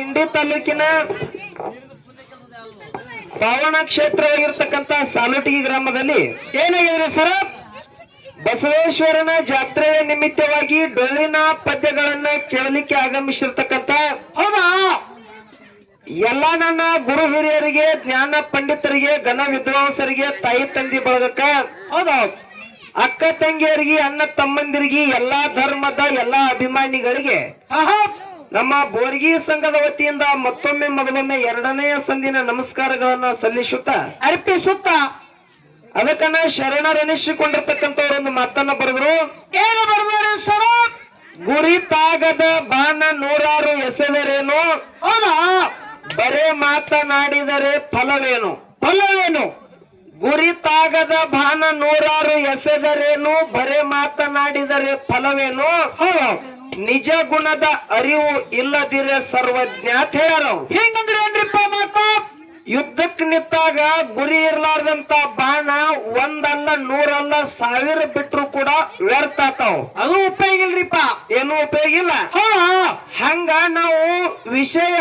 ಇಂಡಿ ತಾಲೂಕಿನ ಪಾವನ ಕ್ಷೇತ್ರವಾಗಿರ್ತಕ್ಕಂತ ಸಾಲುಟಗಿ ಗ್ರಾಮದಲ್ಲಿ ಏನಾಗಿದೆ ಸರ್? ಬಸವೇಶ್ವರನ ಜಾತ್ರೆಯ ನಿಮಿತ್ತವಾಗಿ ಡೊಳ್ಳಿನ ಪದ್ಯಗಳನ್ನ ಕೇಳಲಿಕ್ಕೆ ಆಗಮಿಸಿರ್ತಕ್ಕಂತ ಹೌದಾ? ಎಲ್ಲ ನನ್ನ ಗುರು ಹಿರಿಯರಿಗೆ, ಜ್ಞಾನ ಪಂಡಿತರಿಗೆ, ಘನ ವಿದ್ವಾಂಸರಿಗೆ, ತಾಯಿ ತಂದಿ ಬಳಗಕ್ಕ, ಹೌದಾ, ಅಕ್ಕ ತಂಗಿಯರಿಗೆ, ಅಣ್ಣ ತಮ್ಮಂದಿರಿಗೆ, ಎಲ್ಲಾ ಧರ್ಮದ ಎಲ್ಲಾ ಅಭಿಮಾನಿಗಳಿಗೆ ನಮ್ಮ ಬೋರ್ಗಿ ಸಂಘದ ವತಿಯಿಂದ ಮೊದಲೊಮ್ಮೆ ಎರಡನೆಯ ಸಂದಿನ ನಮಸ್ಕಾರಗಳನ್ನ ಸಲ್ಲಿಸುತ್ತಾ ಅರ್ಪಿಸುತ್ತ ಅದಕ್ಕನ್ನ ಶರಣರೆನಿಸಿಕೊಂಡಿರ್ತಕ್ಕಂಥವ್ರು ಒಂದು ಮಾತನ್ನ ಬರೆದ್ರು. ಏನು ಬರ್ತಾರೆ ಸರ್? ಗುರಿತಾಗದ ಬಾಣ ನೂರಾರು ಎಸೆದರೇನು, ಹೌದಾ, ಬರೇ ಮಾತನಾಡಿದರೆ ಫಲವೇನು. ಫಲವೇನು? ಗುರಿತಾಗದ ಬಾಣ ನೂರಾರು ಎಸೆದರೇನು, ಬರೇ ಮಾತನಾಡಿದರೆ ಫಲವೇನು. ನಿಜ ಗುಣದ ಅರಿವು ಇಲ್ಲದಿರೆ ಸರ್ವಜ್ಞಾತ ಹೇಳರು. ಹಿಂಗಂದ್ರೆ ಏನ್ರಿಪ್ಪ ಮಾತ? ಯುದ್ಧಕ್ಕೆ ನಿಂತಾಗ ಗುರಿ ಇರ್ಲಾರ್ದಂತ ಬಾಣ ಒಂದಲ್ಲ, ನೂರಲ್ಲ, 1000 ಬಿಟ್ರು ಕೂಡ ವ್ಯರ್ಥ ಆತಾವ್. ಅದು ಉಪಯೋಗ ಇಲ್ರಿಪ್ಪ, ಏನು ಉಪಯೋಗ ಇಲ್ಲ. ಹಂಗ ನಾವು ವಿಷಯ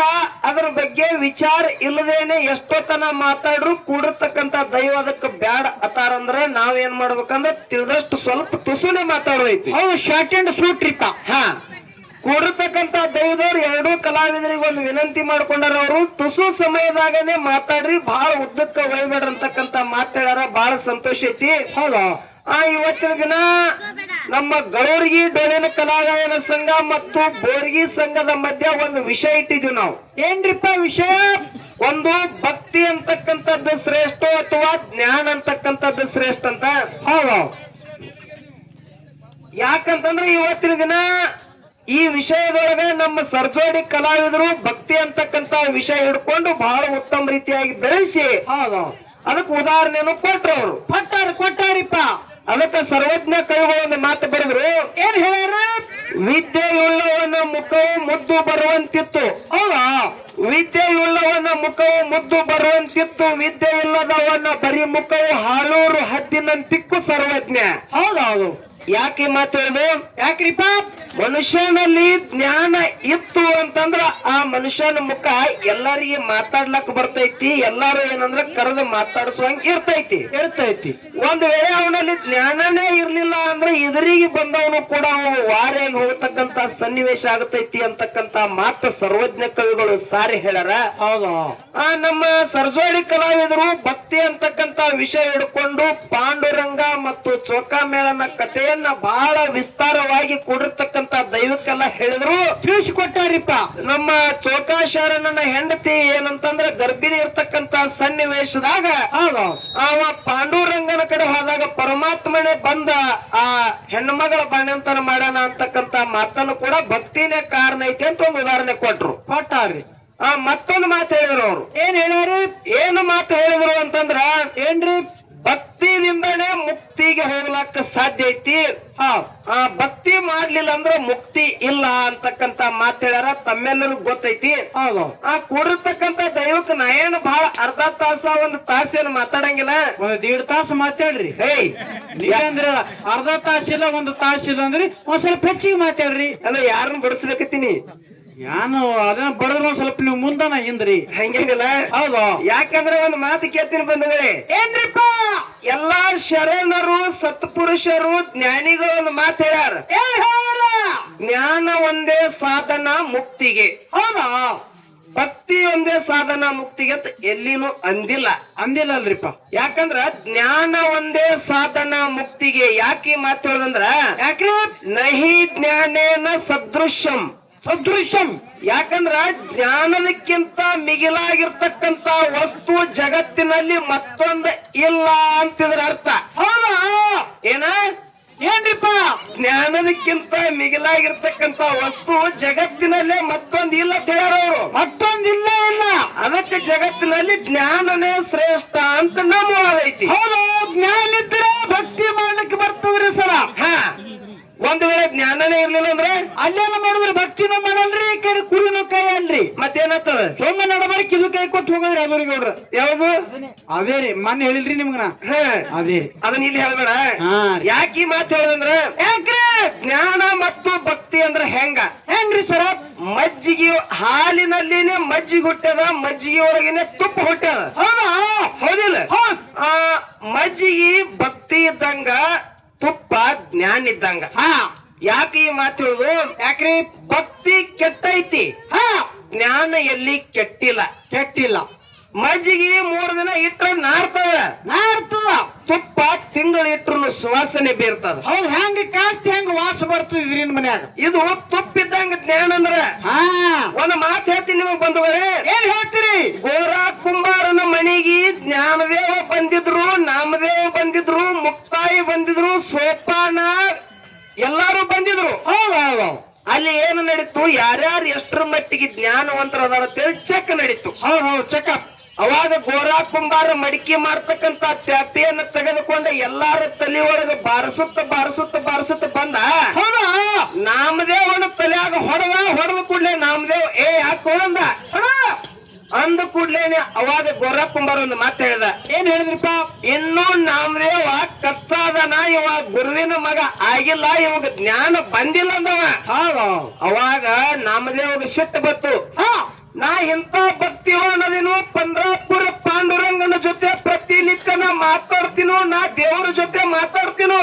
ಅದ್ರ ಬಗ್ಗೆ ವಿಚಾರ ಇಲ್ಲದೇನೆ ಎಷ್ಟೊತ್ತನ ಮಾತಾಡ್ರು ಕೂಡಿರ್ತಕ್ಕಂತ ದೈವ ಅದಕ್ಕೆ ಬ್ಯಾಡ ಅತಾರಂದ್ರ ನಾವೇನ್ ಮಾಡ್ಬೇಕಂದ್ರೆ ತಿಳಿದಷ್ಟು ಸ್ವಲ್ಪ ತುಸುನೆ ಮಾತಾಡೋದೈತಿ. ಹೌದು, ಶಾರ್ಟ್ ಅಂಡ್ ಸ್ವೀಟ್ ಟ್ರಿಪ್ಪ. ಕೂಡಿರ್ತಕ್ಕಂತ ದೈವದವ್ರು ಎರಡೂ ಕಲಾವಿದರಿಗೆ ಒಂದು ವಿನಂತಿ ಮಾಡ್ಕೊಂಡಾರ. ಅವರು ತುಸು ಸಮಯದಾಗನೆ ಮಾತಾಡ್ರಿ, ಬಹಳ ಉದ್ದಕ್ಕ ಒಯ್ಬೇಡ್ರಿ ಅಂತಕ್ಕಂತ ಮಾತಾಡ್ಯಾರ. ಬಹಳ ಸಂತೋಷ ಐತಿ. ಹೌದಾ? ಇವತ್ತಿನ ದಿನ ನಮ್ಮ ಗಳೂರ್ಗಿ ಡೊಳ್ಳಿನ ಕಲಾಗಾಯನ ಸಂಘ ಮತ್ತು ಬೋರ್ಗಿ ಸಂಘದ ಮಧ್ಯ ಒಂದು ವಿಷಯ ಇಟ್ಟಿದ್ವಿ ನಾವು. ಏನ್ರಿಪ್ಪ ವಿಷಯ? ಒಂದು ಭಕ್ತಿ ಅಂತಕ್ಕಂಥದ್ದು ಶ್ರೇಷ್ಠ ಅಥವಾ ಜ್ಞಾನ ಅಂತಕ್ಕಂಥದ್ದು ಶ್ರೇಷ್ಠ ಅಂತ. ಹೌದು. ಯಾಕಂತಂದ್ರೆ ಇವತ್ತಿನ ದಿನ ಈ ವಿಷಯದೊಳಗೆ ನಮ್ಮ ಸರ್ಜೋಡಿ ಕಲಾವಿದರು ಭಕ್ತಿ ಅಂತಕ್ಕಂತ ವಿಷಯ ಹಿಡ್ಕೊಂಡು ಬಹಳ ಉತ್ತಮ ರೀತಿಯಾಗಿ ಬೆಳೆಸಿ ಹೌದು ಅದಕ್ಕೆ ಉದಾಹರಣೆಯನ್ನು ಕೊಟ್ರು. ಅವರು ಕೊಟ್ಟಾರಿಪ್ಪ. ಅದಕ್ಕೆ ಸರ್ವಜ್ಞ ಕವಿಗಳು ಒಂದು ಮಾತು ಬರೆದ್ರು. ಏನ್ ಹೇಳ್ಯಾರ? ವಿದ್ಯೆಯುಳ್ಳವನ ಮುಖವು ಮುದ್ದು ಬರುವಂತಿತ್ತು. ಹೌದಾ? ವಿದ್ಯೆಯುಳ್ಳವನ ಮುಖವು ಮುದ್ದು ಬರುವಂತಿತ್ತು, ವಿದ್ಯೆ ಇಲ್ಲದವನ ಬರಿ ಮುಖವು ಹಾಳೂರು ಹದ್ದಿನಂತಿಕ್ಕು ಸರ್ವಜ್ಞ. ಹೌದೌದು. ಯಾಕೆ ಮಾತು ಹೇಳಿದ್ರು? ಯಾಕ್ರಿಪ್ಪ? ಮನುಷ್ಯನಲ್ಲಿ ಜ್ಞಾನ ಇತ್ತು ಅಂತಂದ್ರ ಆ ಮನುಷ್ಯನ ಮುಖ ಎಲ್ಲರಿಗೆ ಮಾತಾಡ್ಲಕ್ ಬರ್ತೈತಿ. ಎಲ್ಲಾರು ಏನಂದ್ರ ಕರೆದು ಮಾತಾಡಿಸುವಂಗ ಇರ್ತೈತಿ. ಒಂದ್ ವೇಳೆ ಅವನಲ್ಲಿ ಜ್ಞಾನನೇ ಇರ್ಲಿಲ್ಲ ಅಂದ್ರೆ ಎದುರಿಗೆ ಬಂದವನು ಕೂಡ ಅವನು ವಾರೇನ್ ಹೋಗ್ತಕ್ಕಂತ ಸನ್ನಿವೇಶ ಆಗತೈತಿ ಅಂತಕ್ಕಂತ ಮಾತ ಸರ್ವಜ್ಞ ಕವಿಗಳು ಸಾರಿ ಹೇಳ್ಯಾರ. ಹೌದು. ನಮ್ಮ ಸರ್ಜೋಡಿ ಕಲಾವಿದರು ಭಕ್ತಿ ಅಂತಕ್ಕಂತ ವಿಷಯ ಹಿಡ್ಕೊಂಡು ಪಾಂಡುರಂಗ ಮತ್ತು ಚೋಕಾಮೇಳನ ಕಥೆಯನ್ನ ಬಹಳ ವಿಸ್ತಾರವಾಗಿ ಕೂಡಿರ್ತಕ್ಕಂತ ದೈವಕ್ಕೆಲ್ಲ ಹೇಳಿದ್ರು, ತಿಳಿಸಿಕೊಟ್ಟಾರಿಪ್ಪ. ನಮ್ಮ ಚೋಕಾಶಾರನ ಹೆಂಡತಿ ಏನಂತಂದ್ರ ಗರ್ಭಿಣಿ ಇರ್ತಕ್ಕಂತ ಸನ್ನಿವೇಶದಾಗ ಅವ ಪಾಂಡುರಂಗನ ಕಡೆ ಹೋದಾಗ ಪರಮಾತ್ಮನೇ ಬಂದ ಆ ಹೆಣ್ಮಗಳ ಬಾಣ್ಯಂತನ ಮಾಡೋಣ ಅಂತಕ್ಕಂತ ಮಾತನ್ನು ಕೂಡ ಭಕ್ತಿನೇ ಕಾರಣ ಐತಿ ಅಂತ ಒಂದು ಉದಾಹರಣೆ ಕೊಟ್ಟಾರಿ. ಮತ್ತೊಂದು ಮಾತು ಹೇಳಿದ್ರು ಅವರು. ಏನ್ ಹೇಳ್ಯಾರಿ? ಏನು ಮಾತು ಹೇಳಿದ್ರು ಅಂತಂದ್ರ ಏನ್ರಿ? ಭಕ್ತಿನಿಂದನೇ ಮುಕ್ತಿಗೆ ಹೋಗ್ಲಾಕ ಸಾಧ್ಯ ಐತಿ. ಭಕ್ತಿ ಮಾಡ್ಲಿಲ್ಲ ಅಂದ್ರೆ ಮುಕ್ತಿ ಇಲ್ಲ ಅಂತಕ್ಕಂತ ಮಾತು ಹೇಳ್ಯಾರ. ತಮ್ಮೆಲ್ಲರಿಗೂ ಗೊತ್ತೈತಿ. ಹೌದು. ಕೂಡಿರ್ತಕ್ಕಂತ ದೈವಕ್ಕೆ ನಾ ಏನು ಬಹಳ ಅರ್ಧ ತಾಸ ಒಂದು ತಾಸೇನು ಮಾತಾಡಂಗಿಲ್ಲ. ಒಂದ್ 1.5 ತಾಸು ಮಾತಾಡ್ರಿ. ನೀವೇಂದ್ರ ಅರ್ಧ ತಾಸಿಲ್ಲ, ಒಂದು ತಾಸಿಲ್ಲ ಅಂದ್ರಿ ಒಂದ್ ಸ್ವಲ್ಪ ಹೆಚ್ಚಿಗೆ ಮಾತಾಡ್ರಿ. ಅಲ್ಲ, ಯಾರನ್ನ ಬಡಿಸ್ಲಿಕತ್ತೀನಿ? ನಾನು ಅದನ್ನ ಬಡದ್ರು ಒಂದ್ ಸ್ವಲ್ಪ ನೀವು ಮುಂದನ ಹಿಂದ್ರಿ. ಹಂಗೇನಿಲ್ಲ. ಹೌದು. ಯಾಕಂದ್ರೆ ಒಂದು ಮಾತು ಕೇಳ್ತೀನಿ ಬಂದಗಳೇ. ಏನ್ರಿಪ್ಪ? ಎಲ್ಲಾ ಶರಣರು ಸತ್ಪುರುಷರು ಜ್ಞಾನಿಗಳು ಒಂದು ಮಾತು ಹೇಳ್ಯಾರ. ಏನ್ ಹೇಳ್ಯಾರ? ಜ್ಞಾನ ಒಂದೇ ಸಾಧನ ಮುಕ್ತಿಗೆ. ಹೌದಾ? ಭಕ್ತಿ ಒಂದೇ ಸಾಧನ ಮುಕ್ತಿಗೆ ಅಂತ ಎಲ್ಲಿನೂ ಅಂದಿಲ್ಲ ಅಲ್ರಿಪ್ಪ. ಯಾಕಂದ್ರ ಜ್ಞಾನ ಒಂದೇ ಸಾಧನ ಮುಕ್ತಿಗೆ. ಯಾಕೆ ಮಾತು ಹೇಳದಂದ್ರ, ಯಾಕ್ರಿ? ನಹಿ ಜ್ಞಾನೇನ ಸದೃಶ್ಯಂ. ಯಾಕಂದ್ರ ಜ್ಞಾನದಕ್ಕಿಂತ ಮಿಗಿಲಾಗಿರ್ತಕ್ಕಂತ ವಸ್ತು ಜಗತ್ತಿನಲ್ಲಿ ಮತ್ತೊಂದು ಇಲ್ಲ ಅಂತಿದ್ರ ಅರ್ಥ. ಹೌದಾ? ಏನ್ರಿಪ್ಪ? ಜ್ಞಾನದಕ್ಕಿಂತ ಮಿಗಿಲಾಗಿರ್ತಕ್ಕಂತ ವಸ್ತು ಜಗತ್ತಿನಲ್ಲೇ ಮತ್ತೊಂದು ಇಲ್ಲ ಹೇಳ್ಯಾರವರು. ಮತ್ತೊಂದಿಲ್ಲ ಇಲ್ಲ. ಅದಕ್ಕೆ ಜಗತ್ತಿನಲ್ಲಿ ಜ್ಞಾನನೇ ಶ್ರೇಷ್ಠ ಅಂತ ನಮ್ಮ ವಾದೈತಿ. ಹೌದು. ಜ್ಞಾನ ಇದ್ರೆ ಭಕ್ತಿ ಮಾಡ್ಲಿಕ್ಕೆ ಬರ್ತದ್ರಿ ಸರ. ಒಂದು ವೇಳೆ ಜ್ಞಾನನೇ ಇರ್ಲಿಲ್ಲ ಅಂದ್ರೆ ಅಲ್ಲೇನ ಮಾಡಿದ್ರೆ ಭಕ್ತಿನೂ ಮಾಡಲ್ರಿ, ಈ ಕಡೆ ಕುರಿನೂ ಕೈ ಅಲ್ರಿ. ಮತ್ತೇನತ್ತದ? ಸೊಮ್ಮೆ ನಡಬ ಕಿದು ಕೈ ಕೊಟ್ಟು ಹೋಗೋದ್ರಿ ಅದು ಗೌಡ್ರ. ಯಾವುದು? ಅದೇ ರೀ ಮೊನ್ನೆ ಹೇಳಿಲ್ರಿ ನಿಮ್ಗನ ಅದೇ ಅದನ್ನ ಇಲ್ಲಿ ಹೇಳ್ಬೇಡ. ಹಾ ಯಾಕೆ ಈ ಮಾತು ಹೇಳೋದಂದ್ರ, ಯಾಕ್ರಿ ಜ್ಞಾನ ಮತ್ತು ಭಕ್ತಿ ಅಂದ್ರ ಹೆಂಗ್ರಿ ಸರ? ಮಜ್ಜಿಗೆ ಹಾಲಿನಲ್ಲಿನೇ ಮಜ್ಜಿಗೆ ಹುಟ್ಟ್ಯದ, ಮಜ್ಜಿಗೆ ಒಳಗೇನೆ ತುಪ್ಪ ಹುಟ್ಟ್ಯದ. ಹೌದಾ? ಹೌದಿಲ್ಲ? ಮಜ್ಜಿಗೆ ಭಕ್ತಿ ಇದ್ದಂಗ, ತುಪ್ಪ ಜ್ಞಾನ ಇದ್ದಂಗ. ಯಾಕೆ ಈ ಮಾತು ಹೇಳುದು? ಯಾಕ್ರಿ ಭಕ್ತಿ ಕೆಟ್ಟೈತಿ, ಜ್ಞಾನ ಎಲ್ಲಿ ಕೆಟ್ಟಿಲ್ಲ. ಮಜ್ಜಿಗೆ 3 ದಿನ ಇಟ್ರೆ ನಾರ್ತದ, ತುಪ್ಪ ತಿಂಗಳು ಇಟ್ರು ಸುವಾಸನೆ ಬೀರ್ತದ. ಹೌದು, ಹೆಂಗ ಕಾಸ್ತಿ ಹೆಂಗ ವಾಸ ಬರ್ತದ ಇದ್ರಿನ ಮನ್ಯಾಗ. ಇದು ತುಪ್ಪಿದ್ದಂಗ ಜ್ಞಾನ ಅಂದ್ರ. ಒಂದು ಮಾತು ಹೇಳ್ತೀನಿ ನಿಮಗ್ ಬಂಧುಗಳೇ. ಏನ್ ಹೇಳ್ತೀರಿ? ಗೋರಾ ಕುಂಬಾರನ ಮನೆಗೆ ಜ್ಞಾನದೇವ ಬಂದಿದ್ರು, ನಾಮದೇವ ಬಂದಿದ್ರು, ಮುಕ್ತಾಯಿ ಬಂದಿದ್ರು, ಸೋಪಾನ ಎಲ್ಲಾರು ಬಂದಿದ್ರು. ಅಲ್ಲಿ ಏನು ನಡೀತು? ಯಾರ್ಯಾರು ಎಷ್ಟರ ಮಟ್ಟಿಗೆ ಜ್ಞಾನವಂತರ ಅದಾರ ಅಂತೇಳಿ ಚೆಕ್ ನಡೀತು. ಹೌದು, ಚೆಕಪ್. ಅವಾಗ ಗೋರಾ ಕುಂಬಾರ ಮಡಿಕೆ ಮಾಡ್ತಕ್ಕಂತ ತ್ಯಾಪಿಯನ್ನು ತೆಗೆದುಕೊಂಡು ಎಲ್ಲಾರ ತಲೆ ಒಳಗೆ ಬಾರಿಸುತ್ತ ಬಂದ. ನಾಮದೇವನ ತಲೆಯಾಗ ಹೊಡೆದ ಕೂಡ್ಲೆ ನಾಮದೇವ್ ಯಾಕೋ ಅಂದ ಕೂಡ್ಲೇನೆ ಅವಾಗ ಗೋರಾ ಕುಂಬಾರ ಒಂದು ಮಾತು ಹೇಳ್ದ. ಏನ್ ಹೇಳಿದ್ರಿಪ್ಪ? ಇನ್ನೂ ನಾಮದೇವ ಕತ್ತಾದನ, ಇವ ಗುರುವಿನ ಮಗ ಆಗಿಲ್ಲ, ಇವಾಗ ಜ್ಞಾನ ಬಂದಿಲ್ಲ ಅಂದವ. ಅವಾಗ ನಾಮದೇವಗ ಸಿಟ್ಟು ಬತ್ತು. ನಾ ಇಂತ ಭಕ್ತಿವನದಿನೋ, ಪಂಡ್ರಾಪುರ ಪಾಂಡುರಂಗನ ಜೊತೆ ಪ್ರತಿನಿತ್ಯ ನಾ ಮಾತಾಡ್ತೀನೋ, ನಾ ದೇವರ ಜೊತೆ ಮಾತಾಡ್ತೀನೋ.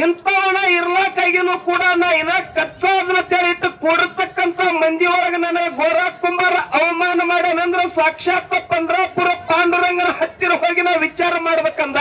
ಇಂಥವನ ಇರ್ಲಾಕಾಗಿನೂ ಕೂಡ ನಾ ಇನ್ನ ಕಚ್ಚಾದನ ತಿಳಿಟ್ಟು ಕೂಡತಕ್ಕಂತ ಮಂದಿ ಒಳಗ ನನಗೆ ಗೋರಾ ಕುಂಬಾರ ಅವಮಾನ ಮಾಡ್ಯಾನಂದ್ರ ಸಾಕ್ಷಾತ್ ಪಂಡ್ರಾಪುರ ಪಾಂಡುರಂಗನ ಹತ್ತಿರ ಹೋಗಿ ನಾ ವಿಚಾರ ಮಾಡ್ಬೇಕಂದ.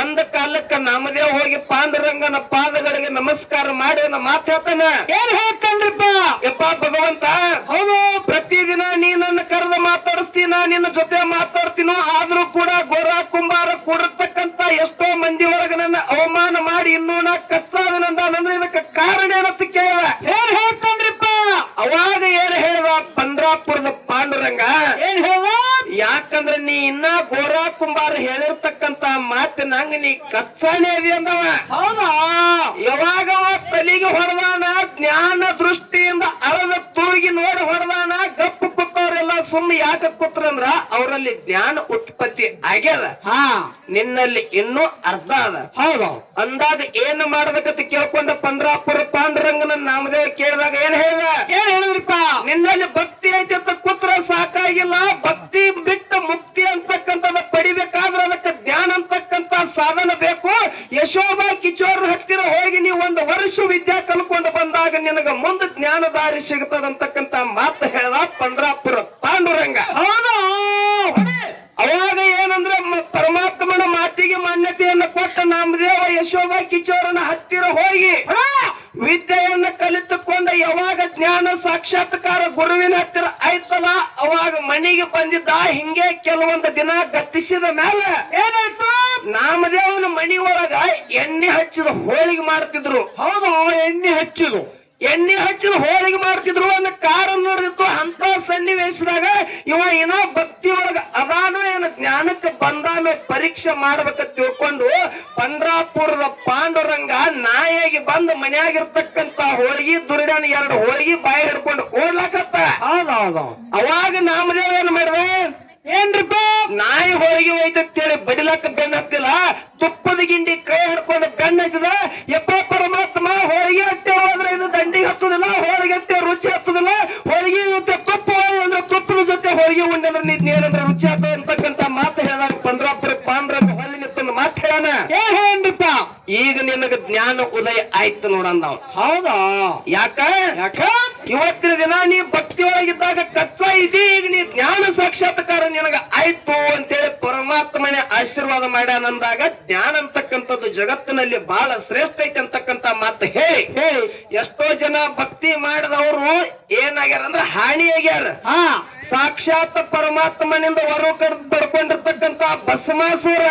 ಅಂದ ಕಾಲಕ್ಕ ನಾಮದೇವ್ ಹೋಗಿ ಪಾಂಡುರಂಗನ ಪಾದಗಳಿಗೆ ನಮಸ್ಕಾರ ಮಾಡಿ ಮಾತು ಹೇಳ್ತಾನ. ಏನ್ ಹೇಳ್ತಾನ್ರಿಪ್ಪ? ಯಪ್ಪ ಭಗವಂತ, ಹೌದು, ಪ್ರತಿದಿನ ನೀ ನನ್ನ ಕರೆದ ಮಾತಾಡಿಸ್ತೀನ, ನಿನ್ನ ಜೊತೆ ಮಾತಾಡ್ತೀನೋ, ಆದ್ರೂ ಕೂಡ ಗೋರಾ ಕುಂಬಾರ ಕೂಡಿರ್ತಕ್ಕಂತ ಎಷ್ಟೋ ಮಂದಿ ಒಳಗ ನನ್ನ ಅವಮಾನ ಮಾಡಿ ಇನ್ನೂ ನಾ ಕಚ್ಚಾದನಂದ್ರೆ ಇದಕ್ಕೆ ಕಾರಣ ಏನಂತ ಕೇಳಿದ. ಏನ್ ಹೇಳ್ತಾನ್ರಿಪ್ಪ? ಅವಾಗ ಏನ್ ಹೇಳ್ದ ಪಂಡ್ರಾಪುರದ ಪಾಂಡುರಂಗ? ಏನ್ ಹೇಳ್ದ? ಯಾಕಂದ್ರೆ ನೀ ಇನ್ನ ಗೋರಾ ಕುಂಬಾರ ಹೇಳಿರ್ತಕ್ಕಂತ ಮಾತು ನಂಗ ನೀ ಕಚ್ಚಾಣೆ ಅದಿ ಅಂದವ. ಹೌದಾ? ಯಾವಾಗವ ತಲೆಗೆ ಹೊಡೆದಾನ, ಜ್ಞಾನ ದೃಷ್ಟಿಯಿಂದ ಅಳದ ತೂಗಿ ನೋಡಿ ಹೊಡೆದಾನ. ಗಪ್ಪು ಕೂತವ್ರೆಲ್ಲ ಸುಮ್ಮನೆ ಯಾಕೆ ಕೂತ್ರಂದ್ರ ಅವರಲ್ಲಿ ಜ್ಞಾನ ಉತ್ಪತ್ತಿ ಆಗ್ಯದ, ನಿನ್ನಲ್ಲಿ ಇನ್ನೂ ಅರ್ಧ ಅದ. ಹೌದು ಅಂದಾಗ ಏನು ಮಾಡ್ಬೇಕಂತ ಕೇಳ್ಕೊಂಡ ಪಂಡ್ರಾಪುರ ಪಾಂಡುರಂಗನ ನಾಮದೇವ ಕೇಳಿದಾಗ ಏನ್ ಹೇಳಿದ್ರಿಪ್ಪ? ನಿನ್ನಲ್ಲಿ ಭಕ್ತಿ ಐತೆ ಅಂತ ಕೂತ್ರ ಸಾಕಾಗಿಲ್ಲ, ಭಕ್ತಿ ಬಿಟ್ಟು ಮುಕ್ತಿ ಅಂತಕ್ಕಂಥದ ಪಡಿಬೇಕಾದ್ರೆ ಅದಕ್ಕೆ ಜ್ಞಾನ ಅಂತಕ್ಕಂತ ಸಾಧನ ಬೇಕು. ಯಶೋಬಾ ಕಿಶೋರ್ ಹತ್ತಿರ ಹೋಗಿ ನೀವು 1 ವರ್ಷ ವಿದ್ಯಾ ಕಲ್ಕೊಂಡು ಬಂದಾಗ ನಿನಗ ಮುಂದೆ ಜ್ಞಾನ ದಾರಿ ಸಿಗ್ತದಂತಕ್ಕಂತ ಮಾತು ಹೇಳ್ದ ಪಂಡ್ರಾಪುರ ಪಾಂಡುರಂಗ. ಅವಾಗ ಏನಂದ್ರೆ ಪರಮಾತ್ಮನ ಮಾತಿಗೆ ಮಾನ್ಯತೆಯನ್ನು ಕೊಟ್ಟ ನಾಮದೇವ ಯಶೋಬಾ ಕಿಶೋರನ ಹತ್ತಿರ ಹೋಗಿ ವಿದ್ಯೆಯನ್ನ ಕಲಿತುಕೊಂಡ ಯಾವಾಗ ಜ್ಞಾನ ಸಾಕ್ಷಾತ್ಕಾರ ಗುರುವಿನ ಹತ್ತಿರ ಆಯ್ತಲ್ಲ, ಅವಾಗ ಮನೆಗೆ ಬಂದಿದ್ದ. ಹಿಂಗೆ ಕೆಲವೊಂದು ದಿನ ಗತಿಸಿದ ಮೇಲೆ ಏನಾಯ್ತು? ನಾಮದೇವನ ಮನಿ ಒಳಗ ಎಣ್ಣೆ ಹಚ್ಚಿದ ಹೋಳಿಗೆ ಮಾಡ್ತಿದ್ರು. ಹೌದು, ಎಣ್ಣೆ ಹಚ್ಚಿದ ಹೋಳಿಗೆ ಮಾಡ್ತಿದ್ರು. ಒಂದು ಕಾರಣ ನಡೆದಿತ್ತು. ಅಂತ ಸನ್ನಿವೇಶದಾಗ ಇವ ಏನೋ ಭಕ್ತಿ ಒಳಗ ಅದಾನೋ ಏನೋ ಜ್ಞಾನಕ್ಕೆ ಬಂದಾನೋ ಪರೀಕ್ಷೆ ಮಾಡ್ಬೇಕಂತ ತಿಳ್ಕೊಂಡು ಪಂಡ್ರಾಪುರದ ಪಾಂಡುರಂಗ ನಾಯಿಯಾಗಿ ಬಂದು ಮನ್ಯಾಗಿರ್ತಕ್ಕಂತ ಹೋಳಿಗೆ ದುರ್ಡಾನ 2 ಹೋಳಿಗೆ ಬಾಯಿ ಹಿಡ್ಕೊಂಡು ಓಡ್ಲಾಕತ್ತ. ಅವಾಗ ನಾಮದೇವ ಏನ್ ಮಾಡಿದೆ? ಏನ್ರಿಪ್ಪ? ನಾಯಿ ಹೋಳಿಗೆ ಹೋಯ್ತೇಳಿ ಬಡಿಲಾಕ ಬೆನ್ನ ಹತ್ತಿಲ್ಲ, ತುಪ್ಪದ ಗಿಂಡಿ ಕೈ ಹಿಡ್ಕೊಂಡು ಬೆನ್ನ ಹತ್ತಿದ. ಯಪ್ಪ ಪರಮಾತ್ಮ, ಹೋಳಿಗೆ ಅಟ್ಟೆ ಹೋದ್ರೆ ಇದು ದಂಡಿಗೆ ಹತ್ತುದಿಲ್ಲ, ಹೋಳಿಗೆ ಅಟ್ಟೆ ರುಚಿ ಹತ್ತುದಿಲ್ಲ, ಹೋಳಿಗೆ ಜೊತೆ ತುಪ್ಪ ಅಂದ್ರೆ ತುಪ್ಪದ ಜೊತೆ ಹೋಳಿಗೆ ಉಂಡಂದ್ರೆ ನೀನೇನಂದ್ರೆ ರುಚಿ ಆಗ್ತದೆ ಅಂತಕ್ಕಂತ ಮಾತು ಹೇಳಿದಾಗ ಪಂಡ್ರಾಪುರ ಪಾಂಡುರಂಗ ಹೊಲಿ ನಿಂತೊಂದು ಮಾತು ಹೇಳೋಣ. ಏನ್ ಹೇಳನ್ರಿಪ್ಪ? ಈಗ ನಿನಗ ಜ್ಞಾನ ಉದಯ ಆಯ್ತು ನೋಡಂದ. ಹೌದಾ? ಯಾಕ ಇವತ್ತಿನ ದಿನ ನೀ ಭಕ್ತಿ ಒಳಗಿದ್ದಾಗ ಕಚ್ಚಾ ಇದಿ, ಈಗ ನೀ ಜ್ಞಾನ ಸಾಕ್ಷಾತ್ಕಾರ ನಿನಗ ಆಯ್ತು ಅಂತೇಳಿ ಪರಮಾತ್ಮನೇ ಆಶೀರ್ವಾದ ಮಾಡ್ಯಾನಂದಾಗ ಜ್ಞಾನ ಅಂತಕ್ಕಂಥದ್ದು ಜಗತ್ತಿನಲ್ಲಿ ಬಹಳ ಶ್ರೇಷ್ಠ ಐತೆ ಅಂತಕ್ಕಂತ ಮಾತು ಹೇಳಿ ಎಷ್ಟೋ ಜನ ಭಕ್ತಿ ಮಾಡಿದವರು ಏನಾಗ್ಯಾರ ಅಂದ್ರೆ ಹಾನಿ ಆಗ್ಯಾರ. ಸಾಕ್ಷಾತ್ ಪರಮಾತ್ಮನಿಂದ ಹೊರ ಪಡ್ಕೊಂಡಿರ್ತಕ್ಕಂತ ಭಸ್ಮಾಸುರ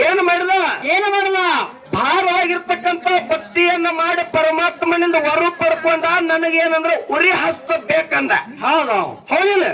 ಏನು ಮಾಡಿದ? ಭಾರವಾಗಿರ್ತಕ್ಕಂತ ಭಕ್ತಿಯನ್ನ ಮಾಡಿ ಪರಮಾತ್ಮನಿಂದ ಹೊರ ಪಡ್ಕೊಂಡ. ನನಗೇನಂದ್ರೆ ಉರಿ ಹಸ್ತ ಬೇಕಂದ. ಹೌದಿಲ್ಲ?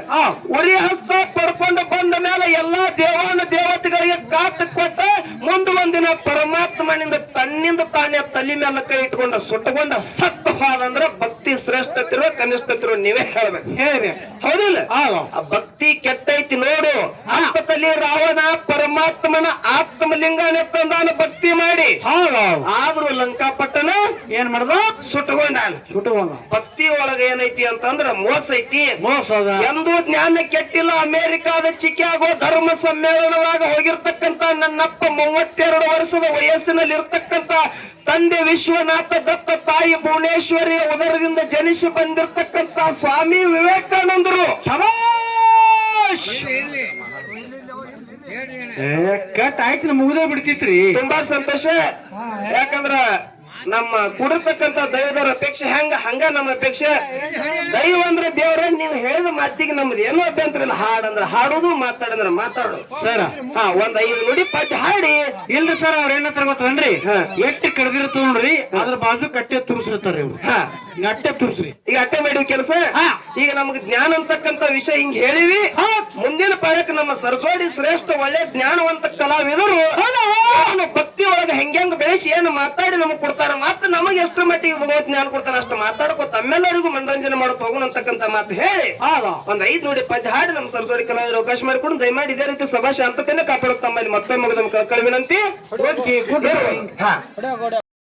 ಉರಿ ಹಸ್ತ ಪಡ್ಕೊಂಡು ಬಂದ ಮೇಲೆ ಎಲ್ಲಾ ದೇವಾನು ದೇವತೆಗಳಿಗೆ ಕಾಟ ಕೊಟ್ಟ ಮುಂದೆ ಒಂದಿನ ಪರಮಾತ್ಮನಿಂದ ತಣ್ಣೀರ್ ತನ್ನಿಂದ ತಾನೇ ತಲೆ ಮೇಲೆ ಕೈ ಇಟ್ಕೊಂಡ ಸುಟ್ಟಕೊಂಡ ಸತ್ತ ಹೋದ ಅಂದ್ರ ಭಕ್ತಿ ಶ್ರೇಷ್ಠತಿರೋ ಕನಿಷ್ಠತಿರೋ ನೀವೇ ಹೇಳ್ಬೇಕು. ಹೇಳಿ ಹೌದಿಲ್ಲ? ಹೌದು. ಆ ಭಕ್ತಿ ಕೆಟ್ಟೈತಿ ನೋಡು. ಆತ್ಮದಲ್ಲಿ ರಾವಣ ಪರಮಾತ್ಮನ ಆತ್ಮಲಿಂಗನೆ ತಂದಾನ ಭಕ್ತಿ ಮಾಡಿ. ಹೌದು. ಆದ್ರೂ ಲಂಕಾಪಟ್ಟಣ ಏನ್ ಮಾಡ್ದ? ಸುಟ್ಟಕೊಂಡಾನ. ಸುಟ್ಟುಕೊಂಡ. ಭಕ್ತಿ ಒಳಗ ಏನೈತಿ ಅಂತಂದ್ರ ಮೋಸ ಐತಿ. ಮೋಸ ಅದ. ಎಂದೂ ಜ್ಞಾನ ಕೆಟ್ಟಿಲ್ಲ. ಅಮೆರಿಕಾದ ಚಿಕಾಗೋ ಧರ್ಮ ಸಮ್ಮೇಳನದಾಗ ಹೋಗಿರ್ತಕ್ಕಂತ ನನ್ನಪ್ಪ 32 ವರ್ಷದ ವಯಸ್ಸಿನಲ್ಲಿ ಇರ್ತಕ್ಕಂತ ತಂದೆ ವಿಶ್ವನಾಥ ದತ್ತ, ತಾಯಿ ಭುವನೇಶ್ವರಿಯ ಉದರದಿಂದ ಜನಿಸಿ ಬಂದಿರತಕ್ಕಂತ ಸ್ವಾಮಿ ವಿವೇಕಾನಂದರು. ಕಟ್ ಆಯ್ತು, ಮುಗಿದೇ ಬಿಡ್ತಿತ್ರಿ. ತುಂಬಾ ಸಂತೋಷ. ಯಾಕಂದ್ರ ನಮ್ಮ ಕೊಡಿರ್ತಕ್ಕಂತ ದೈವದವ್ರ ಅಪೇಕ್ಷೆ ಹಂಗ ನಮ್ಮ ಅಪೇಕ್ಷೆ. ದೈವ ಅಂದ್ರೆ ದೇವ್ರ, ನೀವು ಹೇಳಿದ ಮಾತಿಗೆ ನಮ್ದು ಏನೋ ಅಭ್ಯಂತರ ಇಲ್ಲ. ಹಾಡಂದ್ರ ಹಾಡೋದು, ಮಾತಾಡಂದ್ರ ಮಾತಾಡೋದು. ಸರ್ ಒಂದ್ 5 ನುಡಿ ಪದ್ಯ ಹಾಡಿ. ಇಲ್ರಿ ಸರ್, ಅವ್ರ ಏನಂತಾರ ಗೊತ್ತೇನ್ರಿ? ಎಟ್ಟು ಕಡ್ದಿರ್ತದ ನೋಡ್ರಿ, ಅದ್ರ ಬಾಜು ಕಟ್ಟೆ ತುರ್ಸಿರ್ತಾರ ಇವ್ರು. ಅಟ್ಟೆ ತುರ್ಸ್ರಿ. ಈಗ ಅಟ್ಟೆ ಮಾಡಿವಿ ಕೆಲಸ. ಈಗ ನಮ್ಗೆ ಜ್ಞಾನ ಅಂತಕ್ಕಂತ ವಿಷಯ ಹಿಂಗ್ ಹೇಳಿವಿ. ಮುಂದಿನ ಪಾಯಕ್ಕೆ ನಮ್ಮ ಸರಜೋಡಿ ಶ್ರೇಷ್ಠ ಒಳ್ಳೆ ಜ್ಞಾನವಂತ ಕಲಾವಿದರು ಭಕ್ತಿ ಒಳಗ ಹೆಂಗ್ ಬೆಳೆಸಿ ಏನು ಮಾತಾಡಿ ನಮಗ್ ಕೊಡ್ತಾರ. ಮತ್ತೆ ನಮಗೆ ಎಷ್ಟರ ಮಟ್ಟಿಗೆ ಭಗವತ್ ಜ್ಞಾನ ಕೊಡ್ತಾರ ಅಷ್ಟು ಮಾತಾಡ್ಕೊ ತಮ್ಮೆಲ್ಲರಿಗೂ ಮನರಂಜನೆ ಮಾಡೋದು ಹೋಗೋಣ ಅಂತಕ್ಕಂತ ಮಾತು ಹೇಳಿ ಒಂದ್ 5 ನುಡಿ ಪದ್ಯ ಹಾಡಿ ನಮ್ಮ ಸರಜೋಡಿ ಕಲಾವಿದರು ಅವಕಾಶ ಮಾಡಿಕೊಂಡು ದಯಮಾಡಿ ಇದೇ ರೀತಿ ಸಭಾ ಶಾಂತತೆಯನ್ನು ಕಾಪಾಡುತ್ತ ತಮ್ಮಲ್ಲಿ ಮತ್ತೊಮ್ಮೆ ಕಳಕಳಿ ವಿನಂತಿ.